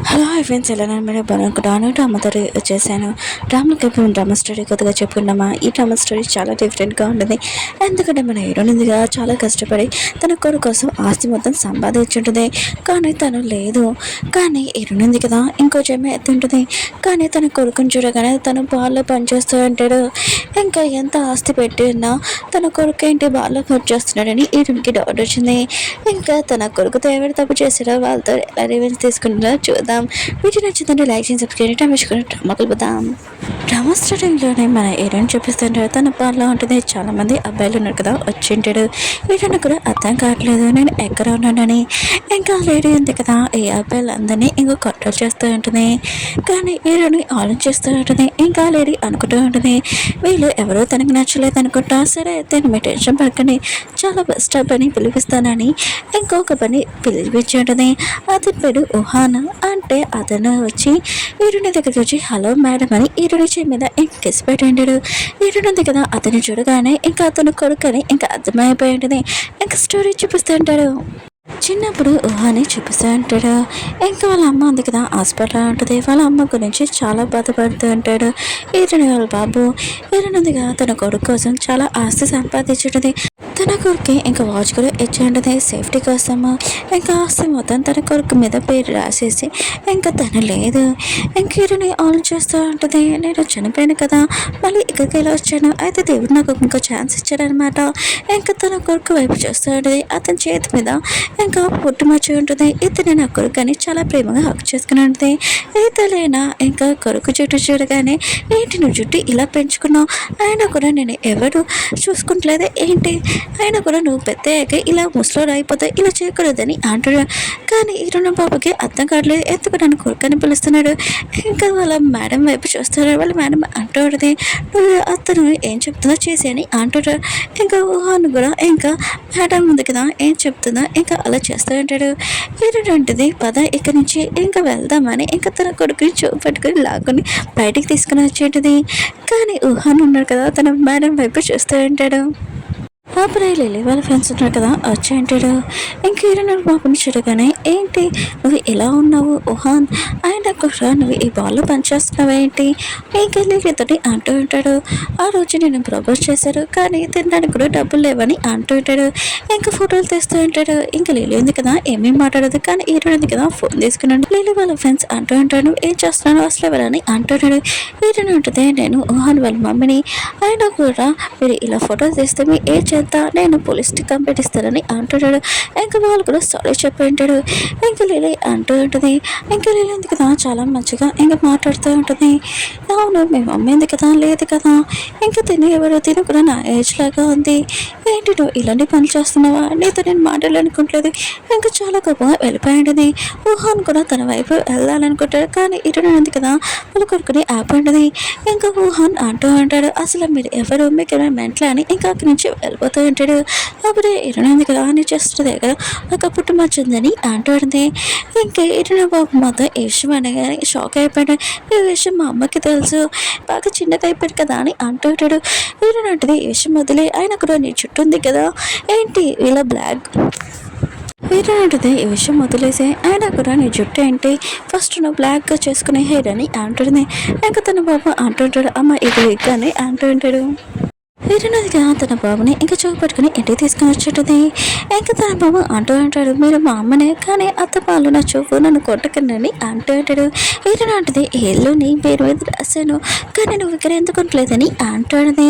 Hello hi friends, ఎలా మీరు బాగున్నాను. డ్రామాతో వచ్చేసాను. డ్రామాకి డ్రామా స్టోరీ కొద్దిగా చెప్పుకున్నామా. ఈ డ్రామా స్టోరీ చాలా డిఫరెంట్గా ఉంటుంది. ఎందుకంటే మన హీరోనిందిగా చాలా కష్టపడి తన కొడుకు కోసం ఆస్తి మొత్తం సంపాదించుంటుంది. కానీ తను లేదు. కానీ హీరోనింది కదా, ఇంకో జమ్మ ఎత్తుంటుంది. కానీ తన కొడుకుని చూడగానే తను బాల్లో పనిచేస్తూ ఉంటాడు. ఇంకా ఎంత ఆస్తి పెట్టినా తన కొడుకు ఏంటి బాల్లో పనిచేస్తున్నాడని హీరోనికి డౌట్ వచ్చింది. ఇంకా తన కొడుకుతో ఎవరు తప్పు చేశారో వాళ్ళతో ఎలా రివెంజ్ తీసుకుంటారో చూద్దాం. వీడియో నచ్చిందంటే లైక్ చేసి సబ్స్క్రైబ్ చేసుకుని డ్రామా కలుపుదాం. డ్రామా స్టార్టింగ్లోనే మన హీరోయిన్ చూపిస్తుంటాడు. తన బార్లో ఉంటుంది. చాలా మంది అబ్బాయిలు ఉన్నారు కదా, వచ్చింటాడు. హీరోయిన్ కూడా అర్థం కావట్లేదు నేను ఎక్కడ ఉన్నానని. ఇంకా లేడీ ఉంది కదా, ఈ అబ్బాయిలు అందరినీ ఇంకో కంట్రోల్ చేస్తూ ఉంటుంది. కానీ హీరోని ఆలోచిస్తూ ఉంటుంది. ఇంకా లేడీ అనుకుంటూ ఉంటుంది, వీళ్ళు ఎవరో తనకు నచ్చలేదు అనుకుంటా. సరే అయితే మీ టెన్షన్ పడకండి, చాలా బెస్ట్ అని పిలిపిస్తానని ఇంకొక పని పిలిపించి ఉంటుంది. అతని పేరు ఊహాన్. అంటే అతను వచ్చి హీరోని దగ్గరికి వచ్చి హలో మేడం అని హీరోని చేయి మీద ఇంకేసి పెట్టాడు. హీరోని ఉంది కదా, అతను చూడగానే ఇంకా అతను కొడుకని ఇంకా అర్థమైపోయి ఉంటుంది. ఇంకా స్టోరీ చూపిస్తూ ఉంటాడు. చిన్నప్పుడు ఊహాని చూపిస్తూ ఉంటాడు. ఇంకా వాళ్ళ అమ్మ ఉంది కదా, హాస్పిటల్లో ఉంటుంది. వాళ్ళ అమ్మ గురించి చాలా బాధపడుతూ ఉంటాడు. హీరోని వాళ్ళ బాబు హీరోని కదా, తన కొడుకు కోసం చాలా ఆస్తి సంపాదించుంటుంది. తన కొడుకు ఇంకా వాచ్ కూడా ఇచ్చి ఉంటుంది సేఫ్టీ కోసము. ఇంకా ఆస్తి మొత్తం తన కొడుకు మీద పేరు రాసేసి ఇంకా తను లేదు. ఇంక హీరోని ఆన్ చేస్తూ ఉంటుంది. నేను చనిపోయాను కదా, మళ్ళీ ఇక్కడికి ఎలా వచ్చాను, అయితే దేవుడు నాకు ఇంకో ఛాన్స్ ఇచ్చాడనమాట. ఇంకా తన కొడుకు వైపు చూస్తూ ఉంటుంది. అతని చేతి మీద ఇంకా పుట్టుమచ్చి ఉంటుంది. ఇతను నా కొడుకు అని చాలా ప్రేమగా హక్ చేసుకుని ఉంటుంది. ఈతలేనా ఇంకా కొడుకు జుట్టు చూడగానే, ఏంటి నువ్వు జుట్టు ఇలా పెంచుకున్నావు, అయినా కూడా నేను ఎవరు చూసుకుంటలేదే ఏంటి, అయినా కూడా నువ్వు పెద్దయ్యాక ఇలా ముసలోడు అయిపోతే ఇలా చేయకూడదని అంటాడు. కానీ ఈరోజు బాబుకి అర్థం కావట్లేదు, ఎందుకు నన్ను కొడుకని పిలుస్తున్నాడు. ఇంకా వాళ్ళ మేడం వైపు చూస్తాడు. వాళ్ళ మేడం అంటాడుది, నువ్వు అతను ఏం చెప్తుందో చేసి అని అంటాడు. ఇంకా ఊహాను కూడా ఇంకా మేడం ఉంది కదా, ఏం చెప్తుందో ఇంకా అలా చేస్తూ ఉంటాడు. ఈరోజు ఉంటుంది పద ఇక్కడి నుంచి ఇంకా వెళ్దామని ఇంకా తన కొడుకుని చూపెట్టుకుని లాక్కుని బయటికి తీసుకుని వచ్చేటిది. కానీ ఊహాన్ ఉన్నాడు కదా, తన మేడం వైపు చూస్తూ ఉంటాడు. పాప లిల్లీ వాళ్ళ ఫ్రెండ్స్ ఉన్నారు కదా, వచ్చి అంటాడు. ఇంక హీరోయిన్ పాపని చూడగానే, ఏంటి నువ్వు ఎలా ఉన్నావు ఊహాన్, ఆయన కూడా నువ్వు ఈ బాల్లో పనిచేస్తున్నావు ఏంటి, ఇంకా లిల్లీతోటి అంటూ ఉంటాడు. ఆ రోజు నేను ప్రపోజ్ చేశారు కానీ తినడానికి కూడా డబ్బులు లేవని అంటూ ఉంటాడు. ఇంకా ఫోటోలు తెస్తూ ఉంటాడు. ఇంకా లిల్లీ ఉంది కదా, ఏమేమి మాట్లాడదు. కానీ హీరోయిన్ ఉంది కదా, ఫోన్ తీసుకున్నాడు. లిల్లీ వాళ్ళ ఫ్రెండ్స్ అంటూ ఉంటాడు, ఏం చేస్తున్నాను అసలు ఎవరని అంటున్నాడు. హీరోయిన్ ఉంటుంది, నేను ఊహాన్ వాళ్ళ మమ్మీని, ఆయన కూడా మీరు ఇలా ఫోటోలు తీస్తే మీ ఏ చేద్దాం, నేను పోలీస్కి కంప్లైంట్ ఇస్తానని అంటున్నాడు. ఇంకా వాళ్ళు కూడా సారీ చెప్పి ఉంటాడు. ఇంకా లిల్లీ అంటూ ఉంటుంది. ఇంకా లిల్లీ ఉంది కదా, చాలా మంచిగా ఇంకా మాట్లాడుతూ ఉంటుంది. అవును మీ మమ్మీ ఉంది కదా, లేదు కదా, ఇంకా ఎవరో తిని కూడా నా ఏజ్ లాగా ఉంది, ఏంటి నువ్వు ఇలాంటి పనులు చేస్తున్నావా, నీతో నేను మాట్లాడాలనుకోవట్లేదు. ఇంకా చాలా గొప్పగా వెళ్ళిపోయింది. ఊహాన్ కూడా తన వైపు వెళ్ళాలనుకుంటాడు. కానీ ఇటు ఉంది కదా, వాళ్ళ కొడుకుని ఆపండి. ఇంకా ఊహాన్ అంటూ ఉంటాడు, అసలు మీరు ఎవరు, మీకు ఏమైనా మెంటల్ అని ఇంకా అక్కడి నుంచి వెళ్ళిపోతూ ఉంటాడు. అప్పుడే ఇరునంది కదా అని చేస్తుంది కదా, ఒక పుట్టుమచ్చిందని అంటుంది. ఇంకా ఇరున బాబు మొత్తం ఈ విషయం అనగానే షాక్ అయిపోయాడు. ఈ విషయం మా అమ్మకి తెలుసు, బాగా చిన్నగా అయిపోయాడు కదా అని అంటుంటాడు. ఇరునంటది ఈ విషయం వదిలే, ఆయన కూడా నీ చుట్టూ ఉంది కదా, ఏంటి ఇలా బ్లాక్ హీరోయిన్ ఈ విషయం వదిలేసే, ఆయన కూడా నీ జుట్టు ఏంటి, ఫస్ట్ నువ్వు బ్లాక్గా చేసుకునే హెయిర్ అని అంటుంది. ఇంకా తన బాబు అంటుంటాడు, అమ్మ ఇది విగ్ అని అంటుంటాడు. హీరోయిన్ కదా తన బాబుని ఇంకా చూపు పట్టుకుని ఇంటికి తీసుకుని వచ్చేటది. ఇంకా తన బాబు అంటూ ఉంటాడు, మీరు మా అమ్మనే, కానీ అత్త పాలు నా చూపు నన్ను కొట్టకండి అంటూ ఉంటాడు. హీరోయిన్ అంటది, ఏళ్ళు నీ పేరు మీద రాశాను కానీ నువ్వు ఇక్కడ ఎందుకు ఉండలేదని అంటాడది.